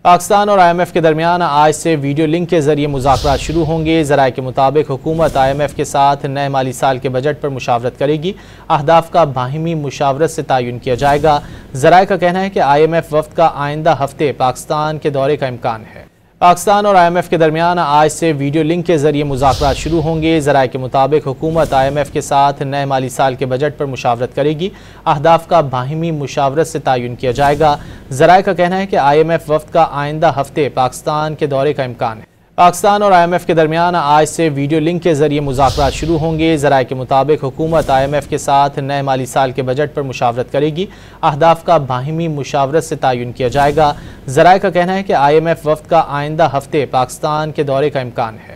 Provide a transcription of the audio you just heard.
पाकिस्तान और IMF के दरमियान आज से वीडियो लिंक के जरिए मुज़ाकरात शुरू होंगे। ज़राए के मुताबिक हुकूमत IMF के साथ नए माली साल के बजट पर मुशावरत करेगी। अहदाफ का बाहिमी मुशावरत से तयन किया जाएगा। ज़राए का कहना है कि IMF वफ़द का आइंदा हफ्ते पाकिस्तान के दौरे का इम्कान है। पाकिस्तान और IMF के दरमियान आज से वीडियो लिंक के जरिए मुज़ाकरात शुरू होंगे। ज़राए के मुताबिक हुकूमत IMF के साथ नए माली साल के बजट पर मुशावरत करेगी। अहदाफ का बाहिमी मुशावरत से तयन किया जाएगा। ज़राए का कहना है कि IMF वफ़द का आइंदा हफ्ते पाकिस्तान के दौरे का इम्कान है। पाकिस्तान और IMF के दरमियान आज से वीडियो लिंक के जरिए मुज़ाकरात शुरू होंगे। ज़राए के मुताबिक हुकूमत IMF के साथ नए माली साल के बजट पर मुशावरत करेगी। अहदाफ का बाहिमी मुशावरत से तयन किया जाएगा। ज़राए का कहना है कि IMF वफ़द का आइंदा हफ्ते पाकिस्तान के दौरे का इम्कान है।